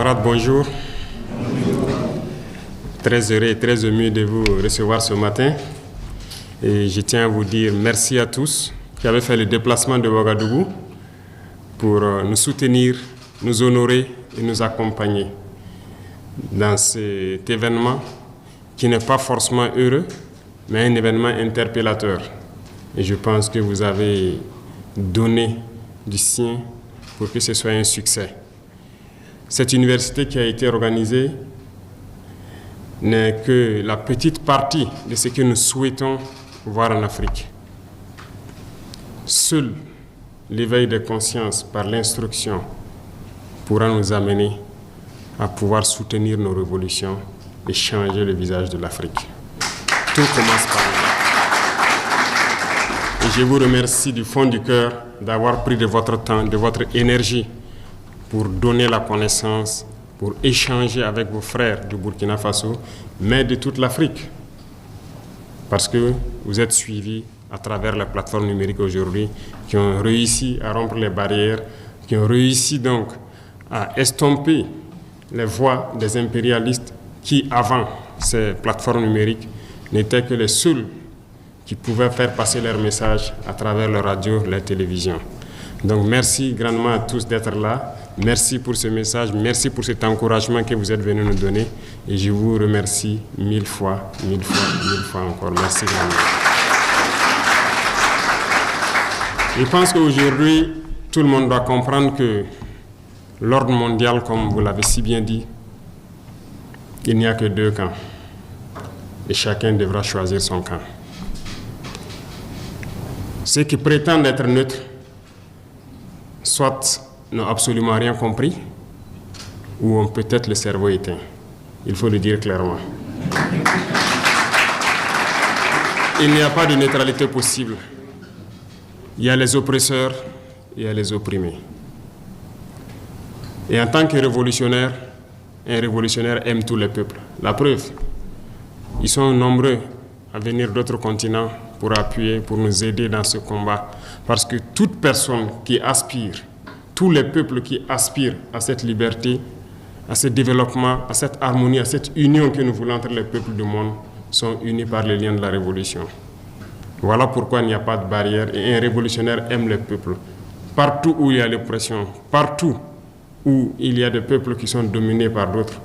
Camarades, bonjour. Très heureux et très ému de vous recevoir ce matin. Et je tiens à vous dire merci à tous qui avez fait le déplacement de Ouagadougou pour nous soutenir, nous honorer et nous accompagner dans cet événement qui n'est pas forcément heureux, mais un événement interpellateur. Et je pense que vous avez donné du sien pour que ce soit un succès. Cette université qui a été organisée n'est que la petite partie de ce que nous souhaitons voir en Afrique. Seul l'éveil de conscience par l'instruction pourra nous amener à pouvoir soutenir nos révolutions et changer le visage de l'Afrique. Tout commence par là. Et je vous remercie du fond du cœur d'avoir pris de votre temps, de votre énergie pour donner la connaissance, pour échanger avec vos frères du Burkina Faso, mais de toute l'Afrique. Parce que vous êtes suivis à travers les plateformes numériques aujourd'hui qui ont réussi à rompre les barrières, qui ont réussi donc à estomper les voix des impérialistes qui, avant ces plateformes numériques, n'étaient que les seuls qui pouvaient faire passer leur message à travers la radio, la télévision. Donc merci grandement à tous d'être là. Merci pour ce message, merci pour cet encouragement que vous êtes venus nous donner. Et je vous remercie mille fois encore. Merci grandement. Je pense qu'aujourd'hui, tout le monde doit comprendre que l'ordre mondial, comme vous l'avez si bien dit, il n'y a que deux camps. Et chacun devra choisir son camp. Ceux qui prétendent être neutres, soit n'ont absolument rien compris, ou ont peut-être le cerveau éteint. Il faut le dire clairement. Il n'y a pas de neutralité possible. Il y a les oppresseurs, il y a les opprimés. Et en tant que révolutionnaire, un révolutionnaire aime tous les peuples. La preuve, ils sont nombreux à venir d'autres continents pour appuyer, pour nous aider dans ce combat. Parce que toute personne qui aspire, tous les peuples qui aspirent à cette liberté, à ce développement, à cette harmonie, à cette union que nous voulons entre les peuples du monde, sont unis par les liens de la révolution. Voilà pourquoi il n'y a pas de barrière et un révolutionnaire aime le peuple. Partout où il y a l'oppression, partout où il y a des peuples qui sont dominés par d'autres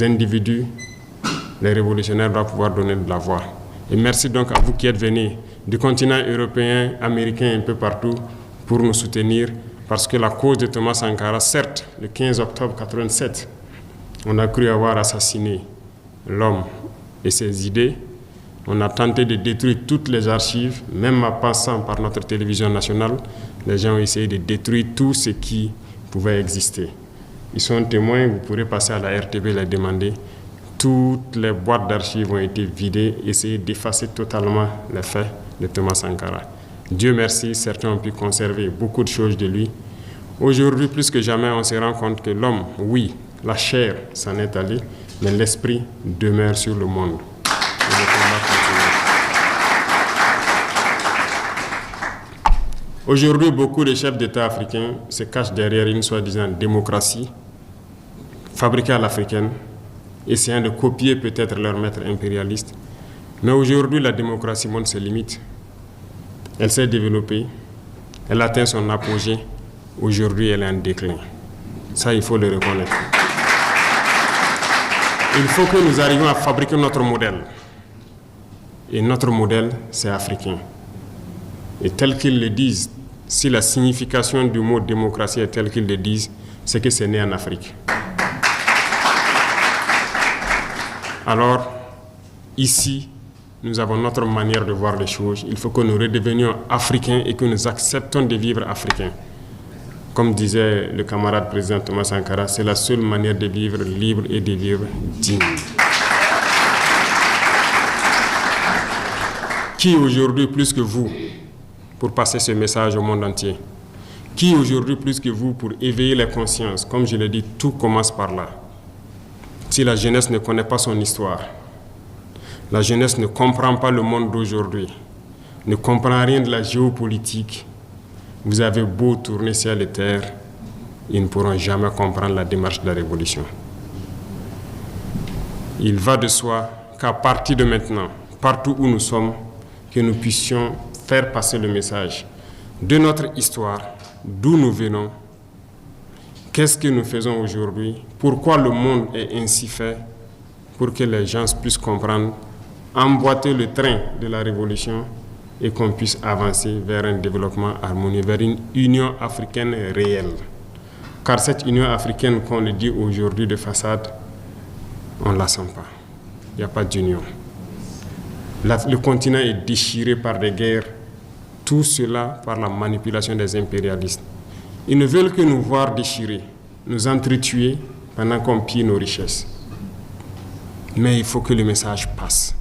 individus, les révolutionnaires doivent pouvoir donner de la voix. Et merci donc à vous qui êtes venus du continent européen, américain, un peu partout, pour nous soutenir. Parce que la cause de Thomas Sankara, certes, le 15 octobre 1987, on a cru avoir assassiné l'homme et ses idées. On a tenté de détruire toutes les archives, même en passant par notre télévision nationale. Les gens ont essayé de détruire tout ce qui pouvait exister. Ils sont témoins, vous pourrez passer à la RTB et les demander. Toutes les boîtes d'archives ont été vidées, essayer d'effacer totalement les faits de Thomas Sankara. Dieu merci, certains ont pu conserver beaucoup de choses de lui. Aujourd'hui, plus que jamais, on se rend compte que l'homme, oui, la chair s'en est allée, mais l'esprit demeure sur le monde. Et le combat continue. Aujourd'hui, beaucoup de chefs d'État africains se cachent derrière une soi-disant démocratie, fabriquée à l'africaine, essayant de copier peut-être leur maître impérialiste. Mais aujourd'hui, la démocratie montre ses limites. Elle s'est développée, elle atteint son apogée. Aujourd'hui, elle est en déclin. Ça, il faut le reconnaître. Il faut que nous arrivions à fabriquer notre modèle. Et notre modèle, c'est africain. Et tel qu'ils le disent, si la signification du mot démocratie est telle qu'ils le disent, c'est que c'est né en Afrique. Alors, ici, nous avons notre manière de voir les choses. Il faut que nous redevenions africains et que nous acceptons de vivre africains. Comme disait le camarade président Thomas Sankara, c'est la seule manière de vivre libre et de vivre digne. Qui aujourd'hui plus que vous pour passer ce message au monde entier? Qui aujourd'hui plus que vous pour éveiller les consciences? Comme je l'ai dit, tout commence par là. Si la jeunesse ne connaît pas son histoire, la jeunesse ne comprend pas le monde d'aujourd'hui, ne comprend rien de la géopolitique. Vous avez beau tourner ciel et terre, ils ne pourront jamais comprendre la démarche de la révolution. Il va de soi qu'à partir de maintenant, partout où nous sommes, que nous puissions faire passer le message de notre histoire, d'où nous venons, qu'est-ce que nous faisons aujourd'hui, pourquoi le monde est ainsi fait, pour que les gens puissent comprendre, emboîter le train de la révolution et qu'on puisse avancer vers un développement harmonieux, vers une Union africaine réelle. Car cette Union africaine, qu'on le dit aujourd'hui de façade, on ne la sent pas. Il n'y a pas d'union. Le continent est déchiré par des guerres, tout cela par la manipulation des impérialistes. Ils ne veulent que nous voir déchirés, nous entretuer pendant qu'on pille nos richesses. Mais il faut que le message passe.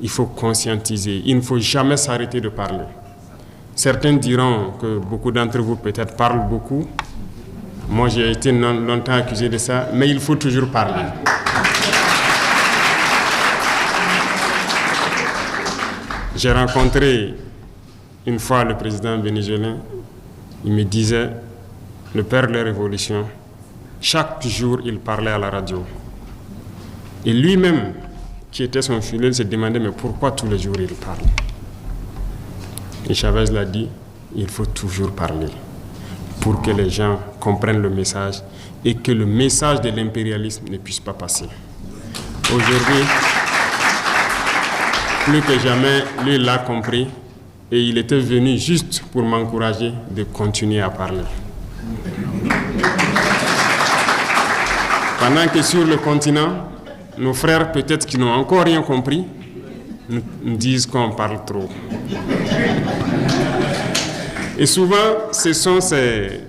Il faut conscientiser. Il ne faut jamais s'arrêter de parler. Certains diront que beaucoup d'entre vous peut-être parlent beaucoup. Moi, j'ai été longtemps accusé de ça, mais il faut toujours parler. J'ai rencontré une fois le président vénézuélien. Il me disait, le père de la révolution, chaque jour il parlait à la radio. Et lui-même, qui était son fidèle, se demandait, mais pourquoi tous les jours il parle? Et Chavez l'a dit, il faut toujours parler pour que les gens comprennent le message et que le message de l'impérialisme ne puisse pas passer. Aujourd'hui, plus que jamais, lui l'a compris et il était venu juste pour m'encourager de continuer à parler. Pendant que sur le continent, nos frères, peut-être qui n'ont encore rien compris, nous disent qu'on parle trop. Et souvent, ce sont ces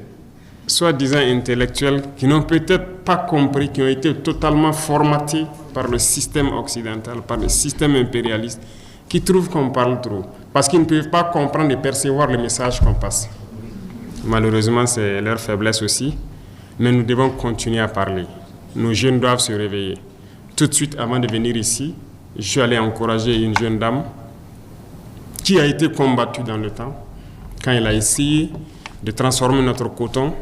soi-disant intellectuels qui n'ont peut-être pas compris, qui ont été totalement formatés par le système occidental, par le système impérialiste, qui trouvent qu'on parle trop, parce qu'ils ne peuvent pas comprendre et percevoir le message qu'on passe. Malheureusement, c'est leur faiblesse aussi, mais nous devons continuer à parler. Nos jeunes doivent se réveiller. Tout de suite, avant de venir ici, je suis allé encourager une jeune dame qui a été combattue dans le temps, quand elle a essayé de transformer notre coton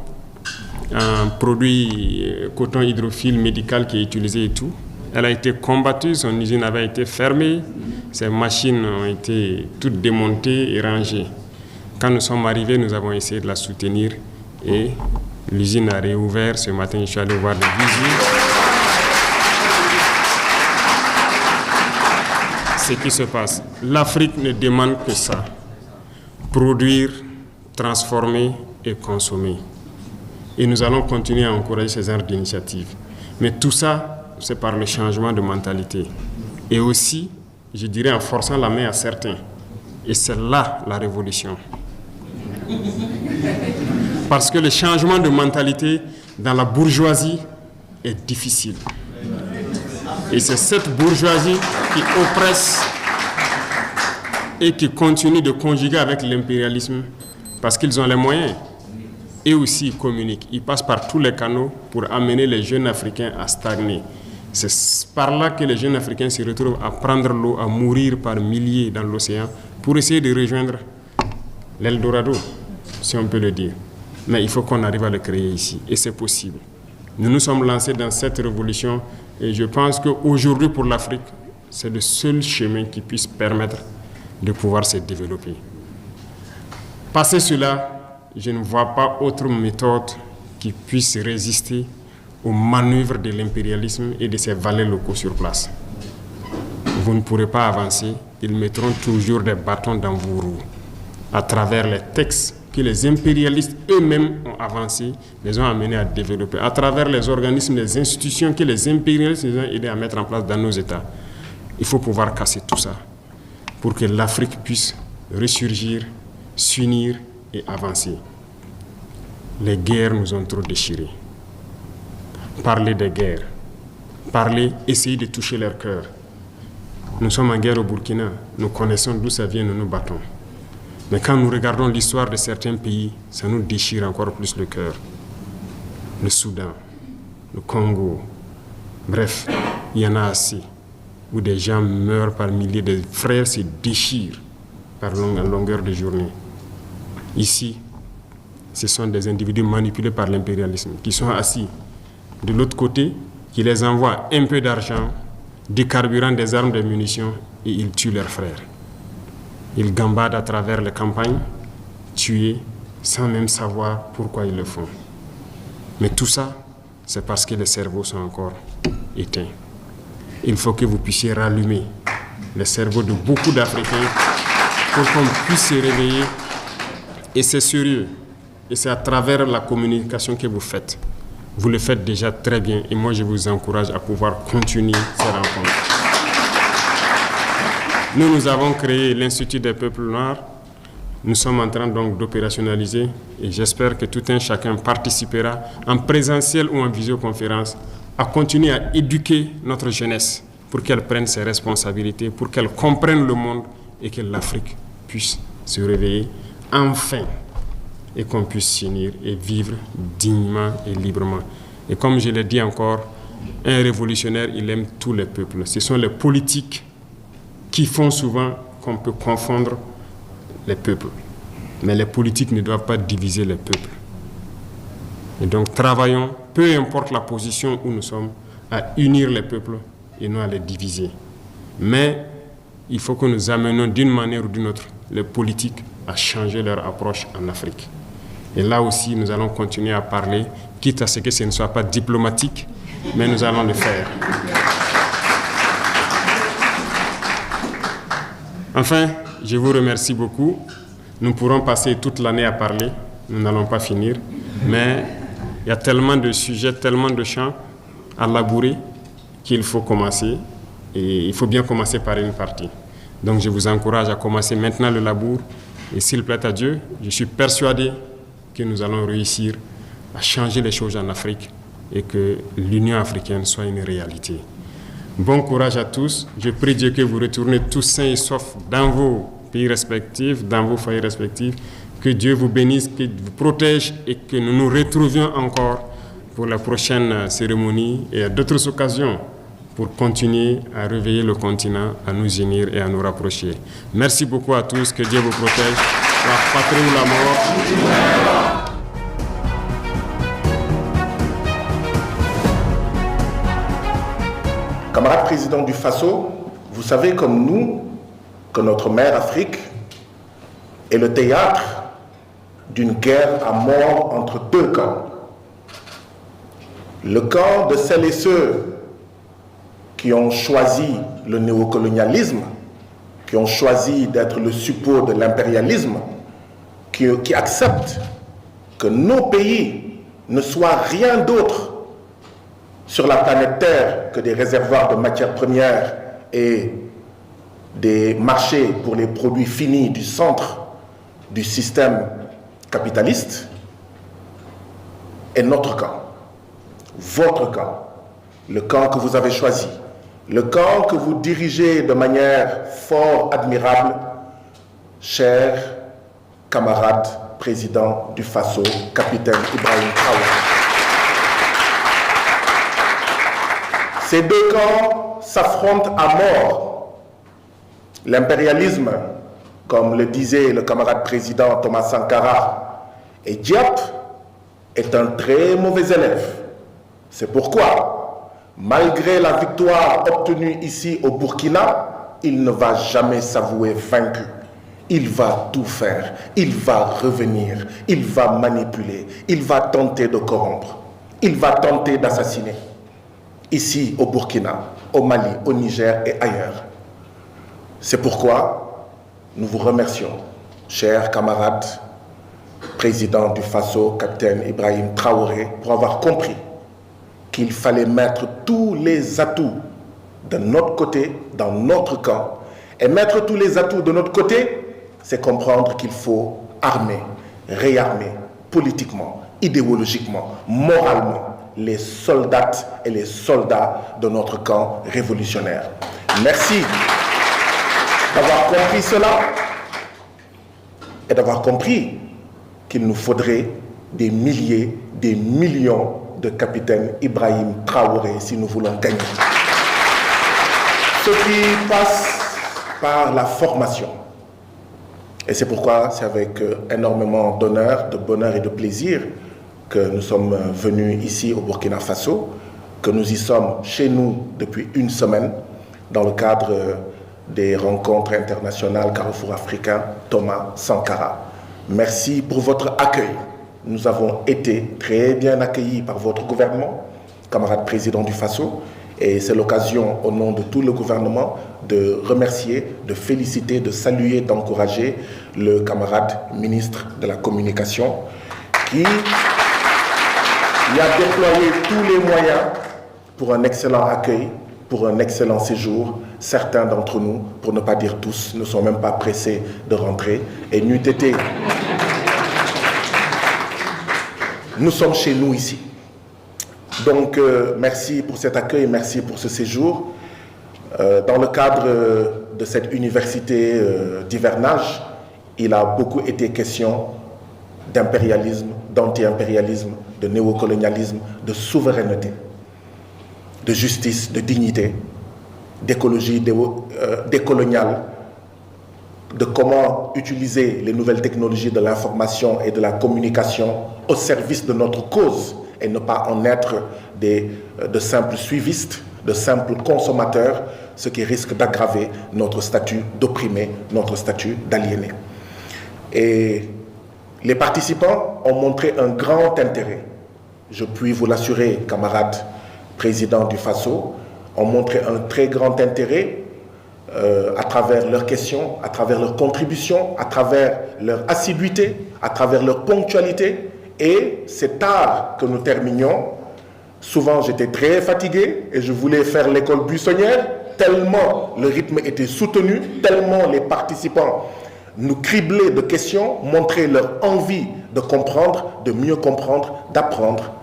en produit coton hydrophile médical qui est utilisé et tout. Elle a été combattue, son usine avait été fermée, ses machines ont été toutes démontées et rangées. Quand nous sommes arrivés, nous avons essayé de la soutenir et l'usine a réouvert. Ce matin, je suis allé voir le vigier. Ce qui se passe, l'Afrique ne demande que ça. Produire, transformer et consommer. Et nous allons continuer à encourager ces genres d'initiatives. Mais tout ça, c'est par le changement de mentalité. Et aussi, je dirais, en forçant la main à certains. Et c'est là la révolution. Parce que le changement de mentalité dans la bourgeoisie est difficile. Et c'est cette bourgeoisie qui oppresse et qui continue de conjuguer avec l'impérialisme parce qu'ils ont les moyens. Et aussi, ils communiquent. Ils passent par tous les canaux pour amener les jeunes Africains à stagner. C'est par là que les jeunes Africains se retrouvent à prendre l'eau, à mourir par milliers dans l'océan pour essayer de rejoindre l'Eldorado, si on peut le dire. Mais il faut qu'on arrive à le créer ici. Et c'est possible. Nous nous sommes lancés dans cette révolution et je pense qu'aujourd'hui, pour l'Afrique, c'est le seul chemin qui puisse permettre de pouvoir se développer. Passé cela, je ne vois pas autre méthode qui puisse résister aux manœuvres de l'impérialisme et de ses valets locaux sur place. Vous ne pourrez pas avancer, ils mettront toujours des bâtons dans vos roues à travers les textes que les impérialistes eux-mêmes ont avancés, les ont amenés à développer, à travers les organismes, les institutions que les impérialistes les ont aidés à mettre en place dans nos États. Il faut pouvoir casser tout ça pour que l'Afrique puisse ressurgir, s'unir et avancer. Les guerres nous ont trop déchirés. Parler des guerres, essayer de toucher leur cœur. Nous sommes en guerre au Burkina, nous connaissons d'où ça vient, nous nous battons. Mais quand nous regardons l'histoire de certains pays, ça nous déchire encore plus le cœur. Le Soudan, le Congo, bref, il y en a assez, où des gens meurent par milliers, de frères se déchirent par longueur de journée. Ici, ce sont des individus manipulés par l'impérialisme, qui sont assis de l'autre côté, qui les envoient un peu d'argent, du carburant, des armes, des munitions, et ils tuent leurs frères. Ils gambadent à travers les campagnes, tués, sans même savoir pourquoi ils le font. Mais tout ça, c'est parce que les cerveaux sont encore éteints. Il faut que vous puissiez rallumer les cerveaux de beaucoup d'Africains pour qu'on puisse se réveiller. Et c'est sérieux. Et c'est à travers la communication que vous faites. Vous le faites déjà très bien. Et moi, je vous encourage à pouvoir continuer ces rencontres. Nous avons créé l'Institut des peuples noirs. Nous sommes en train donc d'opérationnaliser. Et j'espère que tout un chacun participera en présentiel ou en visioconférence à continuer à éduquer notre jeunesse pour qu'elle prenne ses responsabilités, pour qu'elle comprenne le monde et que l'Afrique puisse se réveiller enfin et qu'on puisse s'unir et vivre dignement et librement. Et comme je l'ai dit encore, un révolutionnaire, il aime tous les peuples. Ce sont les politiques qui font souvent qu'on peut confondre les peuples. Mais les politiques ne doivent pas diviser les peuples. Et donc travaillons, peu importe la position où nous sommes, à unir les peuples et non à les diviser. Mais il faut que nous amenions d'une manière ou d'une autre les politiques à changer leur approche en Afrique. Et là aussi, nous allons continuer à parler, quitte à ce que ce ne soit pas diplomatique, mais nous allons le faire. Enfin, je vous remercie beaucoup. Nous pourrons passer toute l'année à parler, nous n'allons pas finir, mais il y a tellement de sujets, tellement de champs à labourer qu'il faut commencer, et il faut bien commencer par une partie. Donc je vous encourage à commencer maintenant le labour, et s'il plaît à Dieu, je suis persuadé que nous allons réussir à changer les choses en Afrique et que l'Union africaine soit une réalité. Bon courage à tous. Je prie Dieu que vous retournez tous sains et saufs dans vos pays respectifs, dans vos foyers respectifs. Que Dieu vous bénisse, que vous protège et que nous nous retrouvions encore pour la prochaine cérémonie et à d'autres occasions pour continuer à réveiller le continent, à nous unir et à nous rapprocher. Merci beaucoup à tous. Que Dieu vous protège. La patrie ou la mort. Camarade président du Faso, vous savez comme nous que notre mère Afrique est le théâtre d'une guerre à mort entre deux camps. Le camp de celles et ceux qui ont choisi le néocolonialisme, qui ont choisi d'être le suppôt de l'impérialisme, qui acceptent que nos pays ne soient rien d'autre sur la planète Terre que des réservoirs de matières premières et des marchés pour les produits finis du centre du système capitaliste, est notre camp, votre camp, le camp que vous avez choisi, le camp que vous dirigez de manière fort admirable, cher camarade président du Faso, capitaine Ibrahim Traoré. Ces deux camps s'affrontent à mort. L'impérialisme, comme le disait le camarade président Thomas Sankara, et Diop est un très mauvais élève. C'est pourquoi, malgré la victoire obtenue ici au Burkina, il ne va jamais s'avouer vaincu. Il va tout faire, il va revenir, il va manipuler, il va tenter de corrompre, il va tenter d'assassiner. Ici au Burkina, au Mali, au Niger et ailleurs. C'est pourquoi nous vous remercions, chers camarades, président du Faso, capitaine Ibrahim Traoré, pour avoir compris qu'il fallait mettre tous les atouts de notre côté, dans notre camp. Et mettre tous les atouts de notre côté, c'est comprendre qu'il faut armer, réarmer, politiquement, idéologiquement, moralement, les soldates et les soldats de notre camp révolutionnaire. Merci d'avoir compris cela et d'avoir compris qu'il nous faudrait des milliers, des millions de capitaines Ibrahim Traoré si nous voulons gagner. Ce qui passe par la formation, Et c'est pourquoi c'est avec énormément d'honneur, de bonheur et de plaisir que nous sommes venus ici au Burkina Faso, que nous y sommes chez nous depuis une semaine dans le cadre des rencontres internationales Carrefour africain Thomas Sankara. Merci pour votre accueil. Nous avons été très bien accueillis par votre gouvernement, camarade président du Faso, et c'est l'occasion, au nom de tout le gouvernement, de remercier, de féliciter, de saluer, d'encourager le camarade ministre de la Communication qui a déployé tous les moyens pour un excellent accueil, pour un excellent séjour. Certains d'entre nous, pour ne pas dire tous, ne sont même pas pressés de rentrer. Et n'eût été... Nous sommes chez nous ici. Donc, merci pour cet accueil, merci pour ce séjour. Dans le cadre de cette université d'hivernage, il a beaucoup été question d'impérialisme, d'anti-impérialisme, de néocolonialisme, de souveraineté, de justice, de dignité, d'écologie décoloniale, de comment utiliser les nouvelles technologies de l'information et de la communication au service de notre cause et ne pas en être de simples suivistes, de simples consommateurs, ce qui risque d'aggraver notre statut d'opprimé, notre statut d'aliéné. Et les participants ont montré un grand intérêt. Je puis vous l'assurer, camarades présidents du Faso, ont montré un très grand intérêt à travers leurs questions, à travers leurs contributions, à travers leur assiduité, à travers leur ponctualité. Et c'est tard que nous terminions. Souvent, j'étais très fatigué et je voulais faire l'école buissonnière, tellement le rythme était soutenu, tellement les participants nous criblaient de questions, montraient leur envie de comprendre, de mieux comprendre, d'apprendre,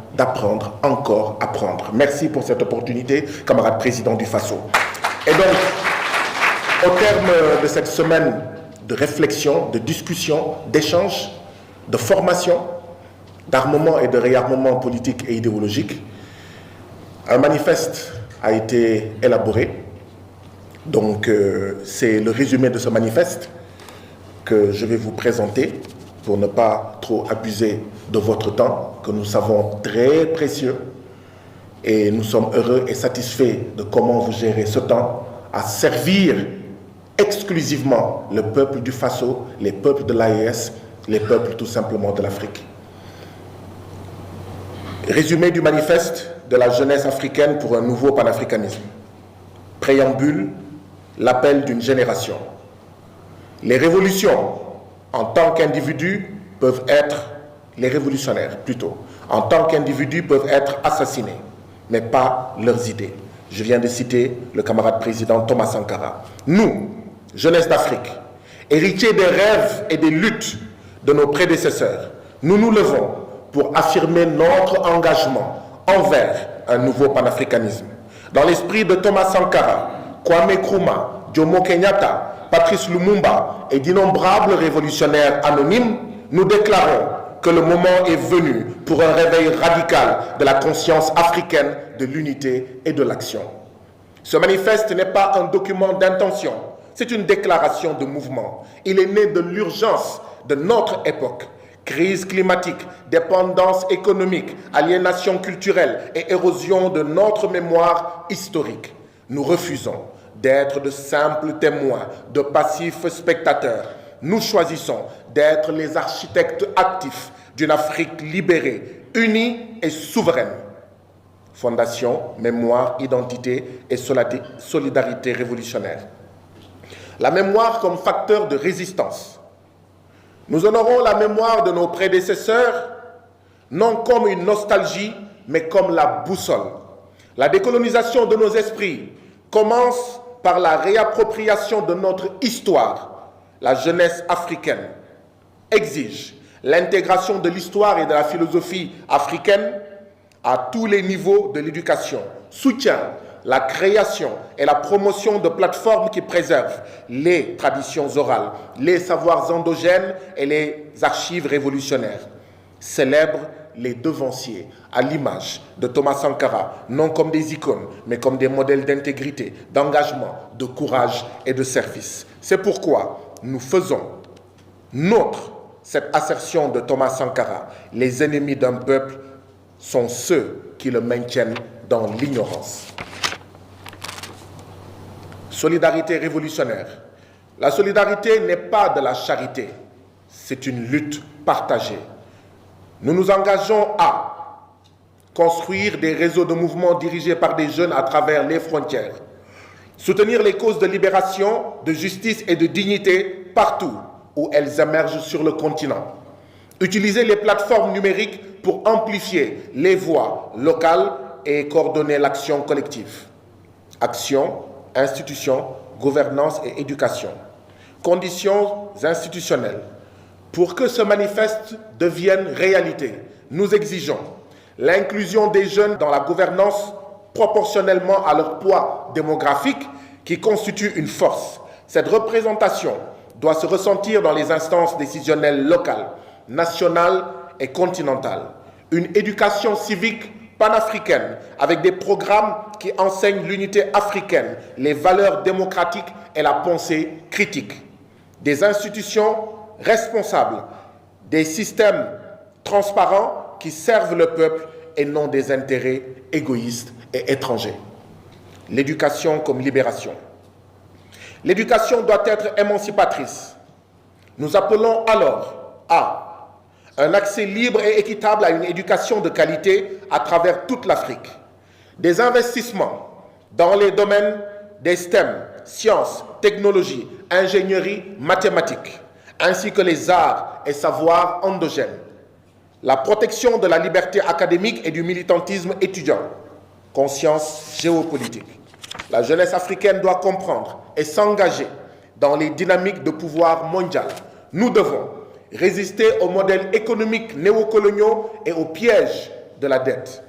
encore apprendre. Merci pour cette opportunité, camarade président du Faso. Et donc, au terme de cette semaine de réflexion, de discussion, d'échange, de formation, d'armement et de réarmement politique et idéologique, un manifeste a été élaboré. Donc, c'est le résumé de ce manifeste que je vais vous présenter pour ne pas trop abuser de votre temps, que nous savons très précieux. Et nous sommes heureux et satisfaits de comment vous gérez ce temps à servir exclusivement le peuple du Faso, les peuples de l'AES, les peuples tout simplement de l'Afrique. Résumé du manifeste de la jeunesse africaine pour un nouveau panafricanisme. Préambule, l'appel d'une génération. Les révolutions, en tant qu'individus, peuvent être, les révolutionnaires plutôt, en tant qu'individus peuvent être assassinés, mais pas leurs idées. Je viens de citer le camarade président Thomas Sankara. Nous, jeunesse d'Afrique, héritiers des rêves et des luttes de nos prédécesseurs, nous nous levons pour affirmer notre engagement envers un nouveau panafricanisme. Dans l'esprit de Thomas Sankara, Kwame Nkrumah, Jomo Kenyatta, Patrice Lumumba et d'innombrables révolutionnaires anonymes, nous déclarons que le moment est venu pour un réveil radical de la conscience africaine, de l'unité et de l'action. Ce manifeste n'est pas un document d'intention, c'est une déclaration de mouvement. Il est né de l'urgence de notre époque. Crise climatique, dépendance économique, aliénation culturelle et érosion de notre mémoire historique. Nous refusons d'être de simples témoins, de passifs spectateurs. Nous choisissons d'être les architectes actifs d'une Afrique libérée, unie et souveraine. Fondation, mémoire, identité et solidarité révolutionnaire. La mémoire comme facteur de résistance. Nous honorons la mémoire de nos prédécesseurs, non comme une nostalgie, mais comme la boussole. La décolonisation de nos esprits commence par la réappropriation de notre histoire. La jeunesse africaine exige l'intégration de l'histoire et de la philosophie africaine à tous les niveaux de l'éducation, soutient la création et la promotion de plateformes qui préservent les traditions orales, les savoirs endogènes et les archives révolutionnaires, célèbre les devanciers à l'image de Thomas Sankara, non comme des icônes, mais comme des modèles d'intégrité, d'engagement, de courage et de service. C'est pourquoi nous faisons nôtre cette assertion de Thomas Sankara. Les ennemis d'un peuple sont ceux qui le maintiennent dans l'ignorance. Solidarité révolutionnaire. La solidarité n'est pas de la charité, c'est une lutte partagée. Nous nous engageons à construire des réseaux de mouvements dirigés par des jeunes à travers les frontières, soutenir les causes de libération, de justice et de dignité partout où elles émergent sur le continent, utiliser les plateformes numériques pour amplifier les voix locales et coordonner l'action collective. Action, institutions, gouvernance et éducation. Conditions institutionnelles. Pour que ce manifeste devienne réalité, nous exigeons l'inclusion des jeunes dans la gouvernance proportionnellement à leur poids démographique qui constitue une force. Cette représentation doit se ressentir dans les instances décisionnelles locales, nationales et continentales. Une éducation civique panafricaine avec des programmes qui enseignent l'unité africaine, les valeurs démocratiques et la pensée critique. Des institutions responsables, des systèmes transparents qui servent le peuple et non des intérêts égoïstes et étrangers. L'éducation comme libération. L'éducation doit être émancipatrice. Nous appelons alors à un accès libre et équitable à une éducation de qualité à travers toute l'Afrique. Des investissements dans les domaines des STEM, sciences, technologies, ingénierie, mathématiques, ainsi que les arts et savoirs endogènes. La protection de la liberté académique et du militantisme étudiant. Conscience géopolitique. La jeunesse africaine doit comprendre et s'engager dans les dynamiques de pouvoir mondial. Nous devons résister aux modèles économiques néocoloniaux et aux pièges de la dette.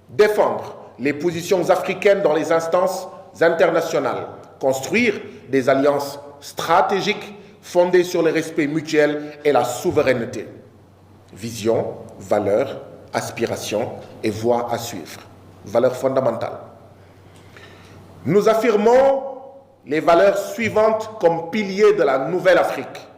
Défendre les positions africaines dans les instances internationales. Construire des alliances stratégiques fondées sur le respect mutuel et la souveraineté. Vision, valeurs, aspirations et voies à suivre. Valeurs fondamentales. Nous affirmons les valeurs suivantes comme piliers de la nouvelle Afrique.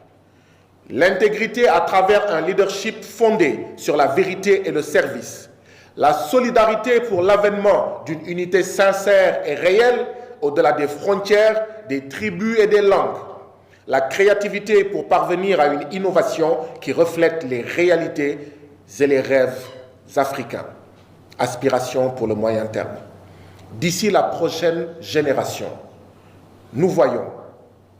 L'intégrité à travers un leadership fondé sur la vérité et le service. La solidarité pour l'avènement d'une unité sincère et réelle au-delà des frontières, des tribus et des langues. La créativité pour parvenir à une innovation qui reflète les réalités et les rêves africains. Aspiration pour le moyen terme. D'ici la prochaine génération, nous voyons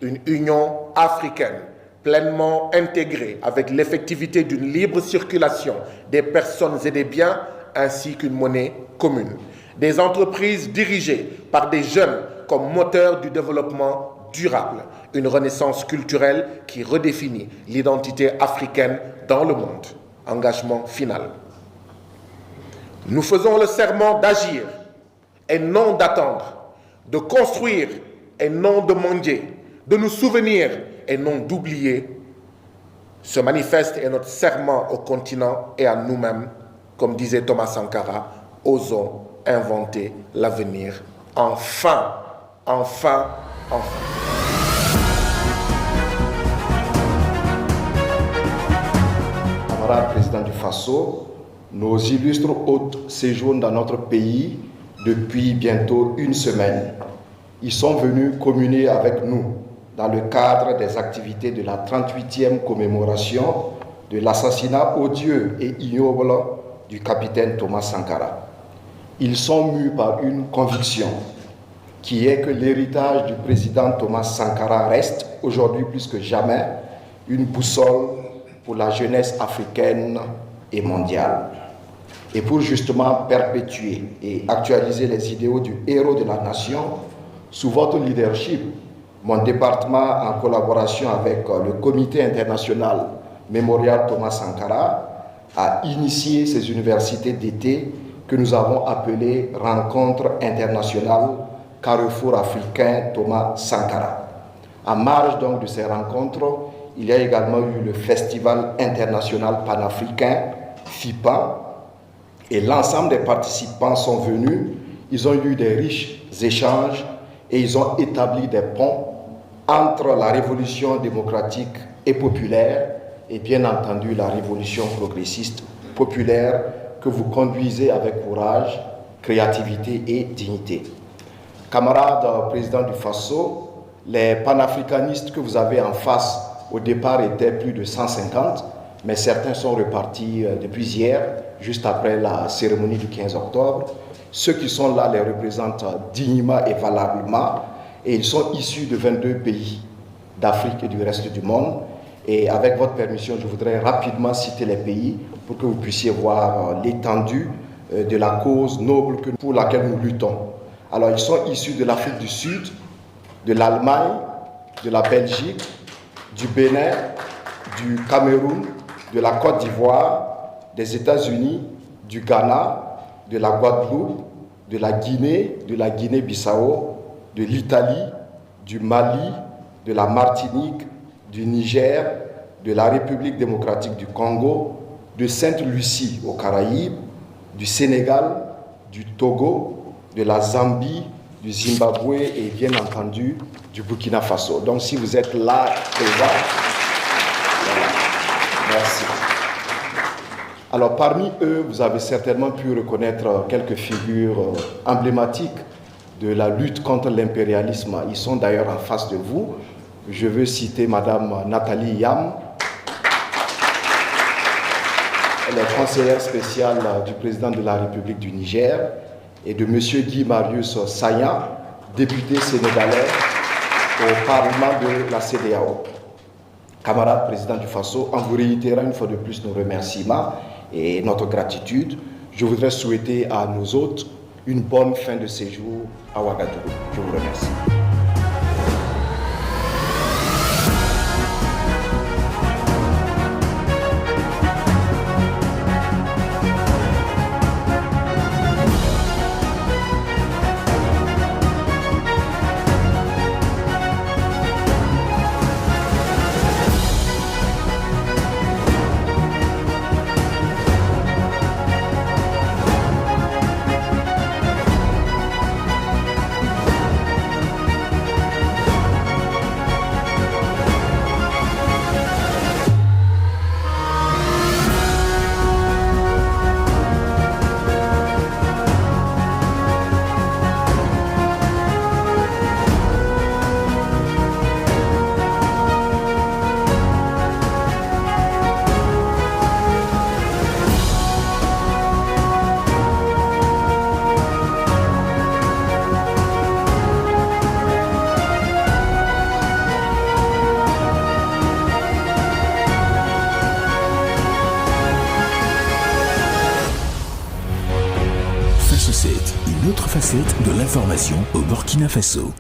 une Union africaine pleinement intégrée avec l'effectivité d'une libre circulation des personnes et des biens ainsi qu'une monnaie commune. Des entreprises dirigées par des jeunes comme moteurs du développement durable. Une renaissance culturelle qui redéfinit l'identité africaine dans le monde. Engagement final. Nous faisons le serment d'agir et non d'attendre, de construire et non de mendier, de nous souvenir et non d'oublier. Ce manifeste est notre serment au continent et à nous-mêmes. Comme disait Thomas Sankara, osons inventer l'avenir. Enfin, enfin, enfin. Camarades président du Faso, nos illustres hôtes séjournent dans notre pays depuis bientôt une semaine. Ils sont venus communier avec nous dans le cadre des activités de la 38e commémoration de l'assassinat odieux et ignoble du capitaine Thomas Sankara. Ils sont mus par une conviction qui est que l'héritage du président Thomas Sankara reste aujourd'hui plus que jamais une boussole pour la jeunesse africaine et mondiale. Et pour justement perpétuer et actualiser les idéaux du héros de la nation, sous votre leadership, mon département, en collaboration avec le Comité international Mémorial Thomas Sankara, a initié ces universités d'été que nous avons appelées Rencontres internationales Carrefour africain Thomas Sankara. En marge donc de ces rencontres, il y a également eu le Festival international panafricain, FIPA, et l'ensemble des participants sont venus, ils ont eu des riches échanges et ils ont établi des ponts entre la révolution démocratique et populaire et bien entendu la révolution progressiste populaire que vous conduisez avec courage, créativité et dignité. Camarades président du Faso, les panafricanistes que vous avez en face au départ étaient plus de 150, mais certains sont repartis depuis hier, juste après la cérémonie du 15 octobre. Ceux qui sont là les représentent dignement et valablement, et ils sont issus de 22 pays d'Afrique et du reste du monde. Et avec votre permission, je voudrais rapidement citer les pays pour que vous puissiez voir l'étendue de la cause noble pour laquelle nous luttons. Alors, ils sont issus de l'Afrique du Sud, de l'Allemagne, de la Belgique, du Bénin, du Cameroun, de la Côte d'Ivoire, des États-Unis, du Ghana, de la Guadeloupe, de la Guinée-Bissau, de l'Italie, du Mali, de la Martinique, du Niger, de la République démocratique du Congo, de Sainte-Lucie aux Caraïbes, du Sénégal, du Togo, de la Zambie, du Zimbabwe et bien entendu du Burkina Faso. Donc si vous êtes là, présent, voilà. Merci. Alors parmi eux, vous avez certainement pu reconnaître quelques figures emblématiques de la lutte contre l'impérialisme. Ils sont d'ailleurs en face de vous. Je veux citer Madame Nathalie Yam, elle est conseillère spéciale du président de la République du Niger, et de Monsieur Guy Marius Sagna, député sénégalais au Parlement de la CEDEAO. Camarade président du Faso, en vous réitérant une fois de plus nos remerciements et notre gratitude, je voudrais souhaiter à nos hôtes une bonne fin de séjour à Ouagadougou. Je vous remercie. Une autre facette de l'information au Burkina Faso.